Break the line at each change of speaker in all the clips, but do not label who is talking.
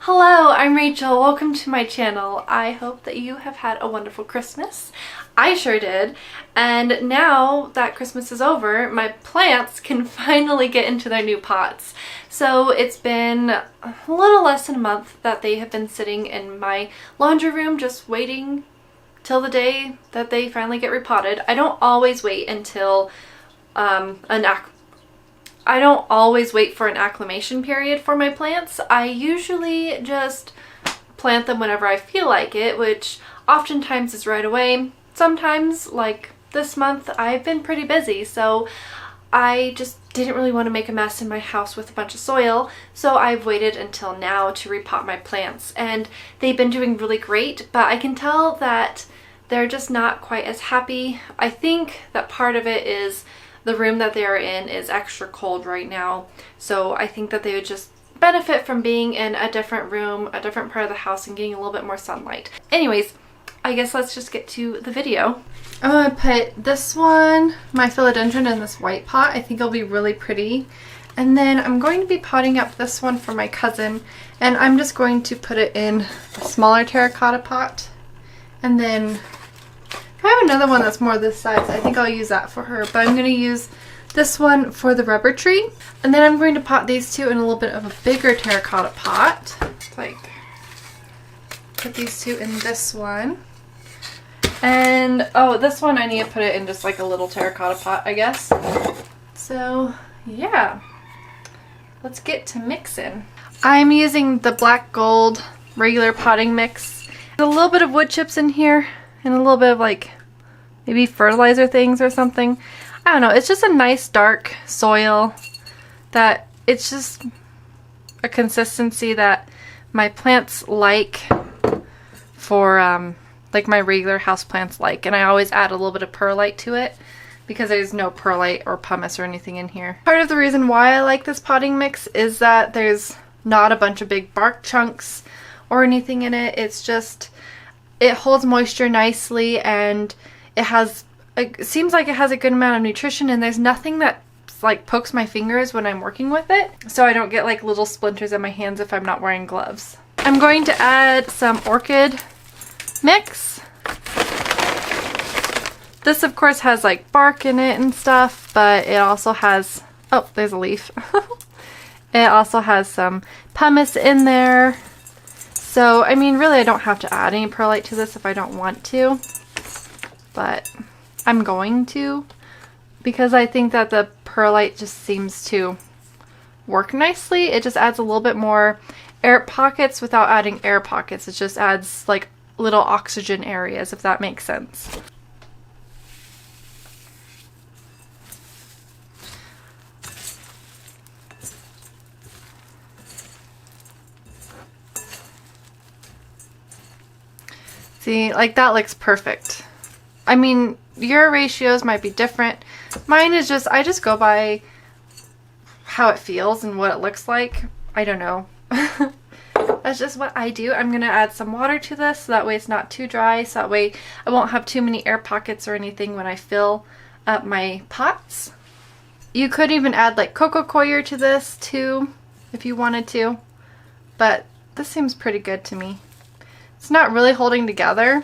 Hello, I'm Rachel. Welcome to my channel. I hope that you have had a wonderful Christmas. I sure did. And now that Christmas is over, my plants can finally get into their new pots. So it's been a little less than a month that they have been sitting in my laundry room just waiting till the day that they finally get repotted. I don't always wait until I don't always wait for an acclimation period for my plants. I usually just plant them whenever I feel like it, which oftentimes is right away. Sometimes, like this month, I've been pretty busy, so I just didn't really want to make a mess in my house with a bunch of soil, so I've waited until now to repot my plants. And they've been doing really great, but I can tell that they're just not quite as happy. I think that part of it is the room that they are in is extra cold right now, so I think that they would just benefit from being in a different room, a different part of the house, and getting a little bit more sunlight. Anyways, I guess let's just get to the video. I'm going to put this one, my philodendron, in this white pot. I think it'll be really pretty. And then I'm going to be potting up this one for my cousin, and I'm just going to put it in a smaller terracotta pot. And then I have another one that's more this size. I think I'll use that for her, but I'm going to use this one for the rubber tree. And then I'm going to pot these two in a little bit of a bigger terracotta pot. Like, put these two in this one. And, oh, this one I need to put it in just like a little terracotta pot, I guess. So, yeah. Let's get to mixing. I'm using the black gold regular potting mix. There's a little bit of wood chips in here. And a little bit of like maybe fertilizer things or something. I don't know. It's just a nice dark soil that it's just a consistency that my plants like for like my regular houseplants like. And I always add a little bit of perlite to it because there's no perlite or pumice or anything in here. Part of the reason why I like this potting mix is that there's not a bunch of big bark chunks or anything in it. It's just it holds moisture nicely, and it seems like it has a good amount of nutrition, and there's nothing that like pokes my fingers when I'm working with it, so I don't get like little splinters in my hands if I'm not wearing gloves. I'm going to add some orchid mix. This of course has like bark in it and stuff, but it also has, oh, there's a leaf. It also has some pumice in there. So, I mean, really I don't have to add any perlite to this if I don't want to, but I'm going to because I think that the perlite just seems to work nicely. It just adds a little bit more air pockets without adding air pockets. It just adds like little oxygen areas, if that makes sense. See, like that looks perfect. I mean, your ratios might be different. Mine is just, I just go by how it feels and what it looks like. I don't know. That's just what I do. I'm going to add some water to this so that way it's not too dry. So that way I won't have too many air pockets or anything when I fill up my pots. You could even add like coco coir to this too if you wanted to. But this seems pretty good to me. It's not really holding together,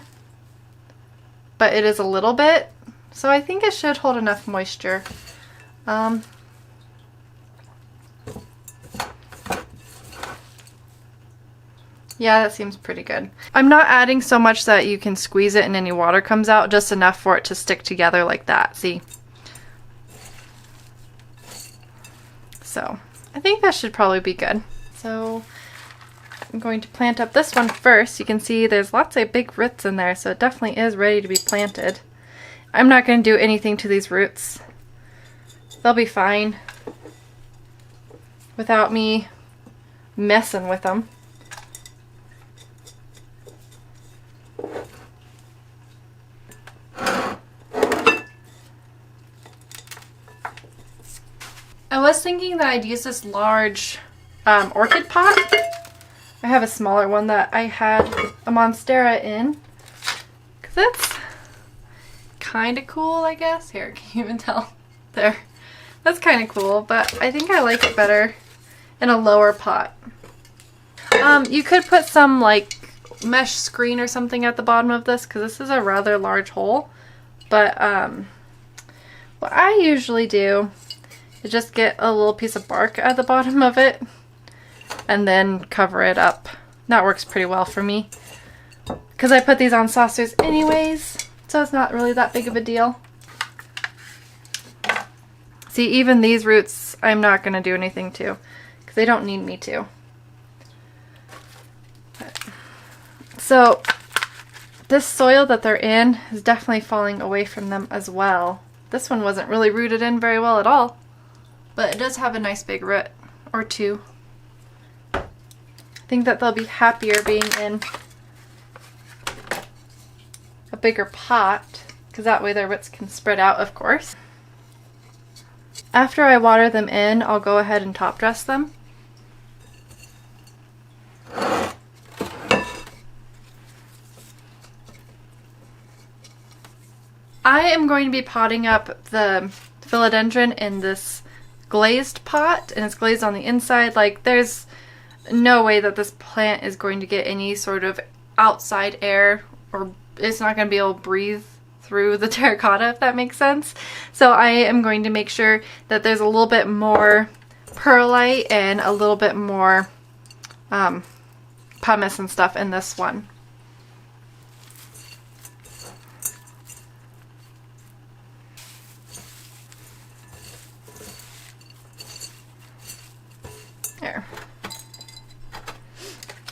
but it is a little bit, so I think it should hold enough moisture. Yeah, that seems pretty good. I'm not adding so much that you can squeeze it and any water comes out, just enough for it to stick together like that, see? So, I think that should probably be good. So, I'm going to plant up this one first. You can see there's lots of big roots in there, so it definitely is ready to be planted. I'm not going to do anything to these roots. They'll be fine without me messing with them. I was thinking that I'd use this large orchid pot. I have a smaller one that I had a monstera in, because that's kind of cool, I guess. Here, can you even tell? There. That's kind of cool, but I think I like it better in a lower pot. You could put some like mesh screen or something at the bottom of this because this is a rather large hole. But what I usually do is just get a little piece of bark at the bottom of it and then cover it up. That works pretty well for me because I put these on saucers anyways, so it's not really that big of a deal. See, even these roots I'm not going to do anything to because they don't need me to. So this soil that they're in is definitely falling away from them as well. This one wasn't really rooted in very well at all, but it does have a nice big root or two. I think that they'll be happier being in a bigger pot because that way their roots can spread out, of course. After I water them in, I'll go ahead and top dress them. I am going to be potting up the philodendron in this glazed pot, and it's glazed on the inside. Like, there's no way that this plant is going to get any sort of outside air, or it's not going to be able to breathe through the terracotta, if that makes sense. So I am going to make sure that there's a little bit more perlite and a little bit more pumice and stuff in this one. There.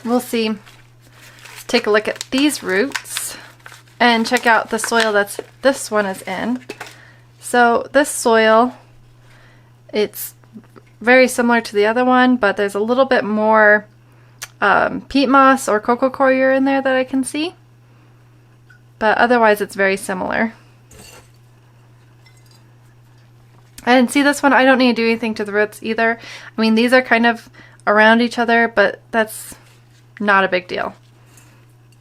We'll see. Let's take a look at these roots and check out the soil that's this one is in. So this soil, it's very similar to the other one, but there's a little bit more peat moss or coco coir in there that I can see. But otherwise it's very similar. And see this one, I don't need to do anything to the roots either. I mean, these are kind of around each other, but that's not a big deal.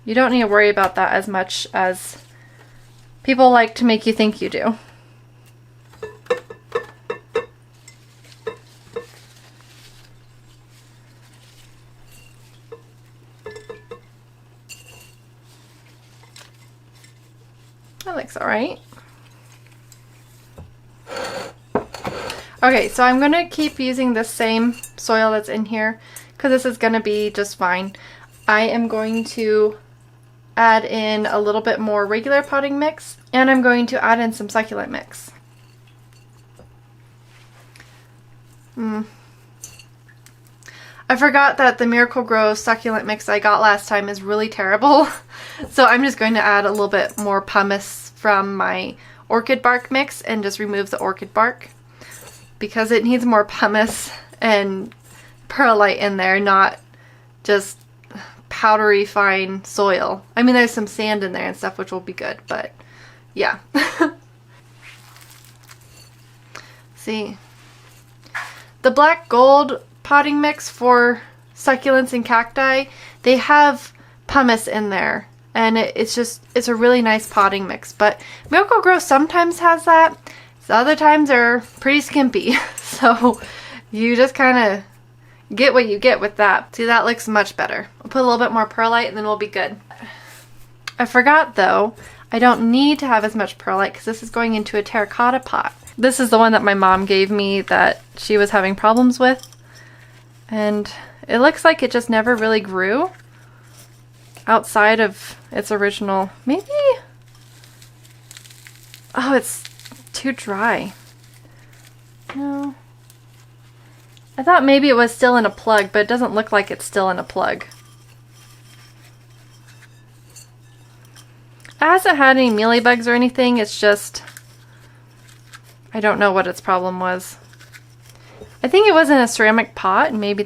You don't need to worry about that as much as people like to make you think you do. That looks all right. Okay, so I'm going to keep using the same soil that's in here because this is going to be just fine. I am going to add in a little bit more regular potting mix, and I'm going to add in some succulent mix. I forgot that the Miracle-Gro succulent mix I got last time is really terrible. So I'm just going to add a little bit more pumice from my orchid bark mix and just remove the orchid bark, because it needs more pumice and perlite in there, not just powdery fine soil. I mean, there's some sand in there and stuff, which will be good, but yeah. See, the black gold potting mix for succulents and cacti, they have pumice in there, and it's a really nice potting mix. But Miracle-Gro sometimes has that. So other times are pretty skimpy, so you just kind of get what you get with that. See, that looks much better. I'll put a little bit more perlite and then we'll be good. I forgot though, I don't need to have as much perlite because this is going into a terracotta pot. This is the one that my mom gave me that she was having problems with, and it looks like it just never really grew outside of its original, maybe? Oh, it's too dry. No. I thought maybe it was still in a plug, but it doesn't look like it's still in a plug. It hasn't had any mealybugs or anything, it's just, I don't know what its problem was. I think it was in a ceramic pot, and maybe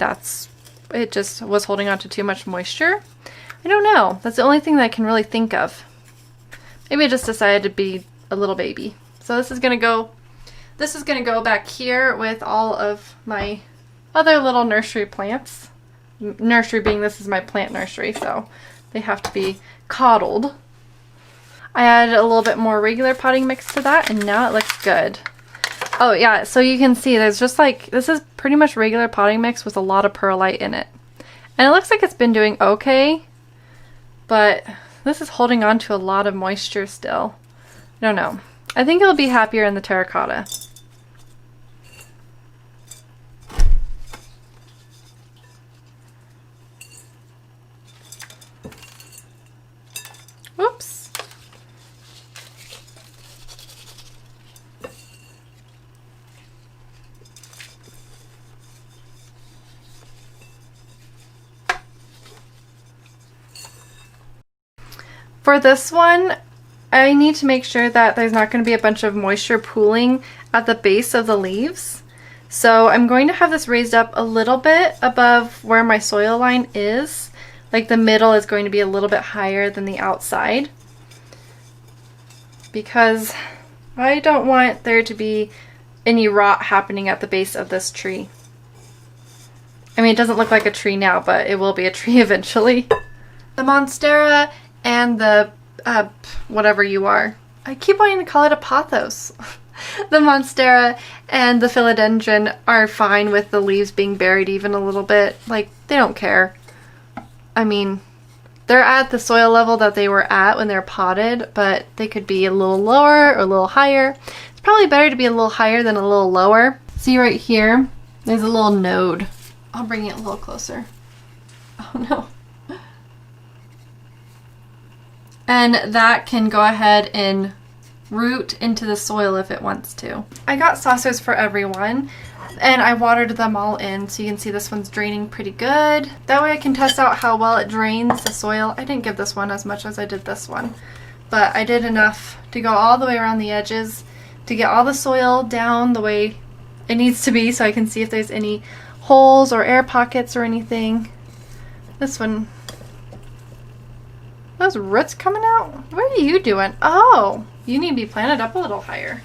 it just was holding on to too much moisture. I don't know. That's the only thing that I can really think of. Maybe I just decided to be a little baby. So this is gonna go back here with all of my other little nursery plants. Nursery being this is my plant nursery, so they have to be coddled. I added a little bit more regular potting mix to that, and now it looks good. Oh yeah, so you can see there's just like, this is pretty much regular potting mix with a lot of perlite in it. And it looks like it's been doing okay, but this is holding on to a lot of moisture still. I don't know. I think it'll be happier in the terracotta. Whoops. For this one, I need to make sure that there's not going to be a bunch of moisture pooling at the base of the leaves. So I'm going to have this raised up a little bit above where my soil line is. Like the middle is going to be a little bit higher than the outside, because I don't want there to be any rot happening at the base of this tree. I mean, it doesn't look like a tree now, but it will be a tree eventually. The Monstera and the whatever you are. I keep wanting to call it a pothos. The Monstera and the Philodendron are fine with the leaves being buried even a little bit. Like, they don't care. I mean, they're at the soil level that they were at when they're potted, but they could be a little lower or a little higher. It's probably better to be a little higher than a little lower. See right here? There's a little node. I'll bring it a little closer. Oh no. And that can go ahead and root into the soil if it wants to. I got saucers for everyone, and I watered them all in, so you can see this one's draining pretty good. That way I can test out how well it drains the soil. I didn't give this one as much as I did this one, but I did enough to go all the way around the edges to get all the soil down the way it needs to be, so I can see if there's any holes or air pockets or anything. This one, those roots coming out? What are you doing? Oh, you need to be planted up a little higher.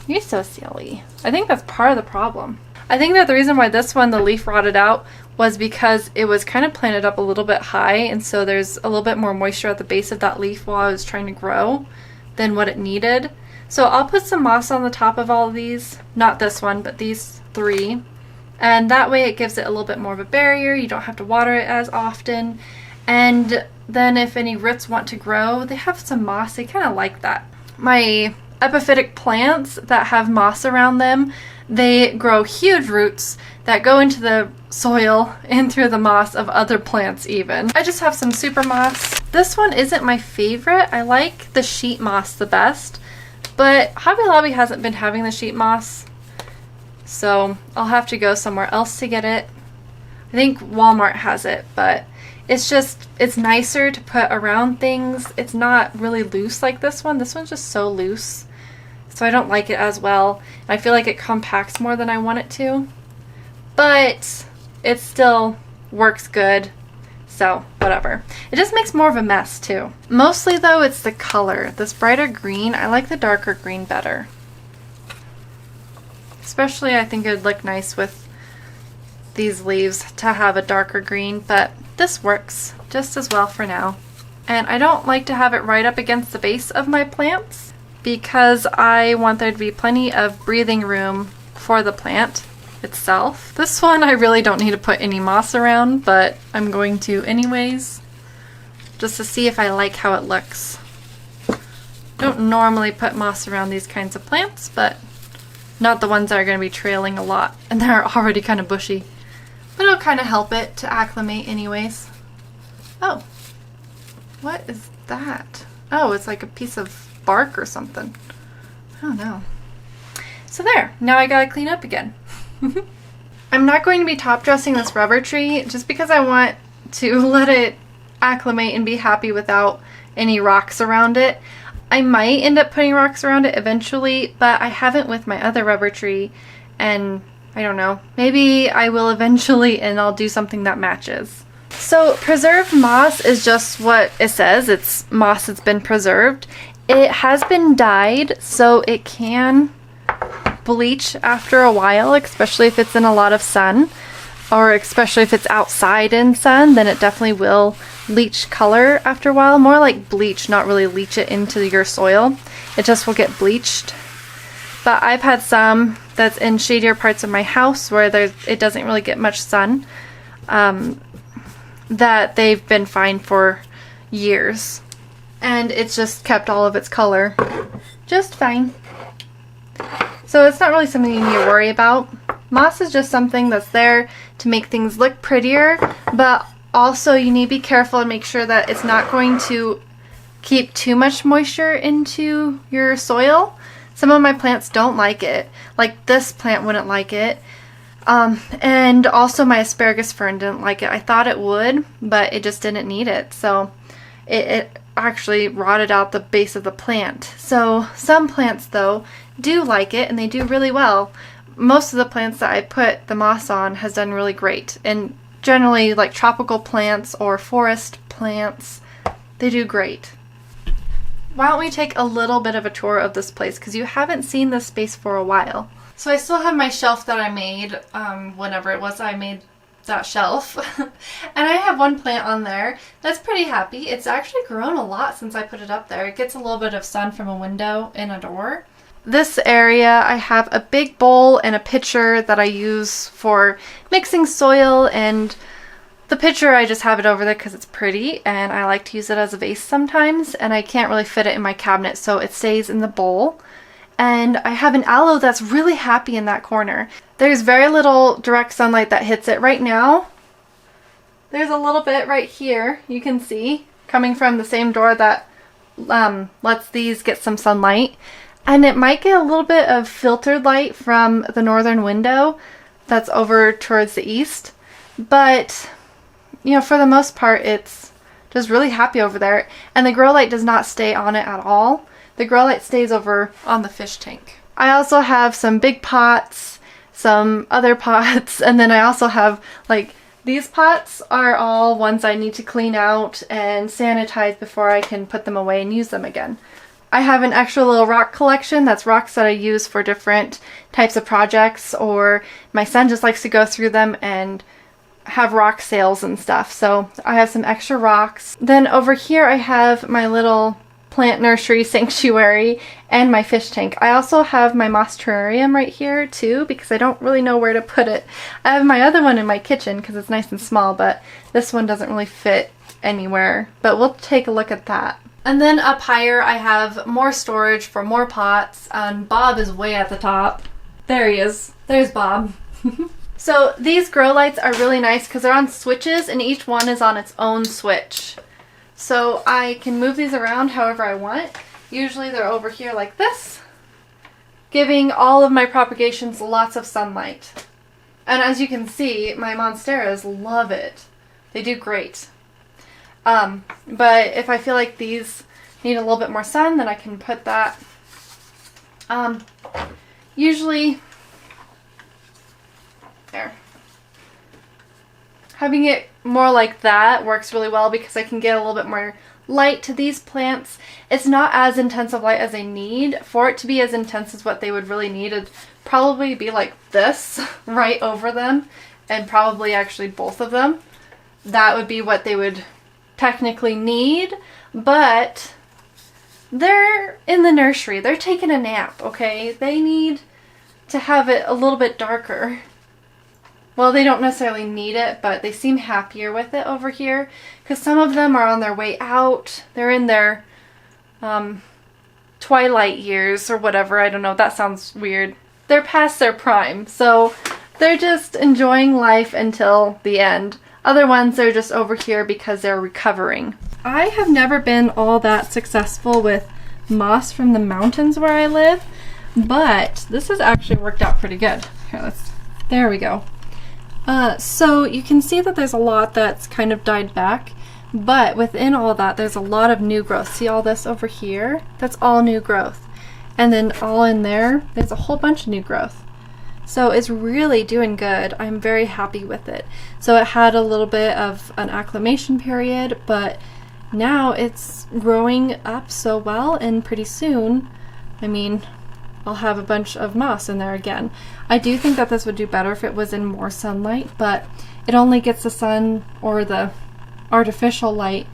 You're so silly. I think that's part of the problem. I think that the reason why this one, the leaf rotted out, was because it was kind of planted up a little bit high, and so there's a little bit more moisture at the base of that leaf while I was trying to grow than what it needed. So I'll put some moss on the top of all of these. Not this one, but these three. And that way it gives it a little bit more of a barrier. You don't have to water it as often. And then if any roots want to grow, they have some moss. They kind of like that. My epiphytic plants that have moss around them, they grow huge roots that go into the soil and through the moss of other plants even. I just have some super moss. This one isn't my favorite. I like the sheet moss the best, but Hobby Lobby hasn't been having the sheet moss, so I'll have to go somewhere else to get it. I think Walmart has it, but it's nicer to put around things. It's not really loose like this one. This one's just so loose, so I don't like it as well. I feel like it compacts more than I want it to, but it still works good, so whatever. It just makes more of a mess too. Mostly though, it's the color. This brighter green, I like the darker green better. Especially I think it would look nice with these leaves to have a darker green, but this works just as well for now. And I don't like to have it right up against the base of my plants because I want there to be plenty of breathing room for the plant itself. This one I really don't need to put any moss around, but I'm going to anyways, just to see if I like how it looks. I don't normally put moss around these kinds of plants, but not the ones that are going to be trailing a lot and they're already kind of bushy. But it'll kind of help it to acclimate anyways. Oh, what is that? Oh, it's like a piece of bark or something. I don't know. So there, now I gotta clean up again. I'm not going to be top dressing this rubber tree just because I want to let it acclimate and be happy without any rocks around it. I might end up putting rocks around it eventually, but I haven't with my other rubber tree, and I don't know. Maybe I will eventually and I'll do something that matches. So preserved moss is just what it says. It's moss that's been preserved. It has been dyed, so it can bleach after a while, especially if it's in a lot of sun, or especially if it's outside in sun, then it definitely will leach color after a while. More like bleach, not really leach it into your soil. It just will get bleached. But I've had some that's in shadier parts of my house where it doesn't really get much sun. that they've been fine for years. And it's just kept all of its color just fine. So it's not really something you need to worry about. Moss is just something that's there to make things look prettier, but also you need to be careful and make sure that it's not going to keep too much moisture into your soil. Some of my plants don't like it. Like this plant wouldn't like it. And also my asparagus fern didn't like it. I thought it would, but it just didn't need it. So it actually rotted out the base of the plant. So some plants though do like it and they do really well. Most of the plants that I put the moss on has done really great. And generally like tropical plants or forest plants, they do great. Why don't we take a little bit of a tour of this place because you haven't seen this space for a while. So I still have my shelf that I made whenever it was I made that shelf. And I have one plant on there that's pretty happy. It's actually grown a lot since I put it up there. It gets a little bit of sun from a window and a door. This area I have a big bowl and a pitcher that I use for mixing soil, and the pitcher I just have it over there because it's pretty and I like to use it as a vase sometimes, and I can't really fit it in my cabinet so it stays in the bowl. And I have an aloe that's really happy in that corner. There's very little direct sunlight that hits it right now. There's a little bit right here you can see coming from the same door that lets these get some sunlight. And it might get a little bit of filtered light from the northern window that's over towards the east. But, you know, for the most part, it's just really happy over there. And the grow light does not stay on it at all. The grow light stays over on the fish tank. I also have some big pots, some other pots, and then I also have like these pots are all ones I need to clean out and sanitize before I can put them away and use them again. I have an extra little rock collection. That's rocks that I use for different types of projects, or my son just likes to go through them and have rock sales and stuff. So I have some extra rocks. Then over here I have my little plant nursery sanctuary and my fish tank. I also have my moss terrarium right here too because I don't really know where to put it. I have my other one in my kitchen because it's nice and small, but this one doesn't really fit anywhere. But we'll take a look at that. And then up higher I have more storage for more pots, and Bob is way at the top. There he is. There's Bob. So these grow lights are really nice because they're on switches and each one is on its own switch. So I can move these around however I want. Usually they're over here like this, giving all of my propagations lots of sunlight. And as you can see, my monsteras love it. They do great. But if I feel like these need a little bit more sun, then I can put that. Usually, there. Having it more like that works really well because I can get a little bit more light to these plants. It's not as intense of light as they need. For it to be as intense as what they would really need, it'd probably be like this right over them, and probably actually both of them. That would be what they would technically need, but they're in the nursery. They're taking a nap, okay? They need to have it a little bit darker. Well, they don't necessarily need it, but they seem happier with it over here because some of them are on their way out. They're in their twilight years or whatever. I don't know. That sounds weird. They're past their prime, so they're just enjoying life until the end. Other ones are just over here because they're recovering. I have never been all that successful with moss from the mountains where I live, but this has actually worked out pretty good. Here, there we go. So you can see that there's a lot that's kind of died back, but within all that there's a lot of new growth. See all this over here? That's all new growth. And then all in there, there's a whole bunch of new growth. So it's really doing good. I'm very happy with it. So it had a little bit of an acclimation period, but now it's growing up so well, and pretty soon, I mean, I'll have a bunch of moss in there again. I do think that this would do better if it was in more sunlight, but it only gets the sun or the artificial light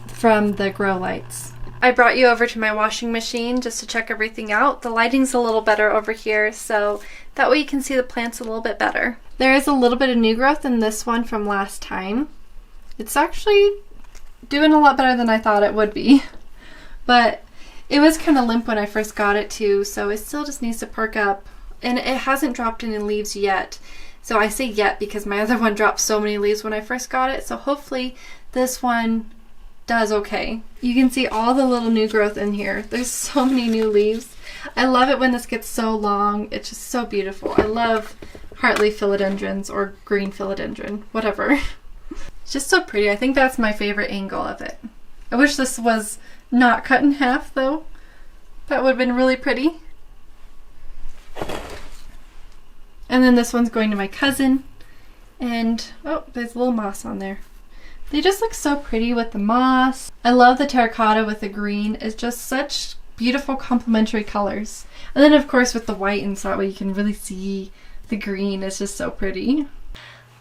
from the grow lights. I brought you over to my washing machine just to check everything out. The lighting's a little better over here, so that way you can see the plants a little bit better. There is a little bit of new growth in this one from last time. It's actually doing a lot better than I thought it would be. But it was kind of limp when I first got it too, so it still just needs to perk up. And it hasn't dropped any leaves yet. So I say yet because my other one dropped so many leaves when I first got it. So hopefully this one does okay. You can see all the little new growth in here. There's so many new leaves. I love it when this gets so long. It's just so beautiful. I love heartleaf philodendrons or green philodendron, whatever. It's just so pretty. I think that's my favorite angle of it. I wish this was not cut in half though. That would have been really pretty. And then this one's going to my cousin. And, oh, there's a little moss on there. They just look so pretty with the moss. I love the terracotta with the green. It's just such beautiful complementary colors. And then of course with the white inside where you can really see the green. It's just so pretty.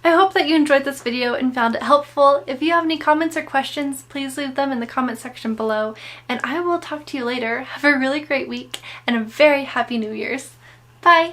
I hope that you enjoyed this video and found it helpful. If you have any comments or questions, please leave them in the comment section below. And I will talk to you later. Have a really great week and a very happy New Year's. Bye!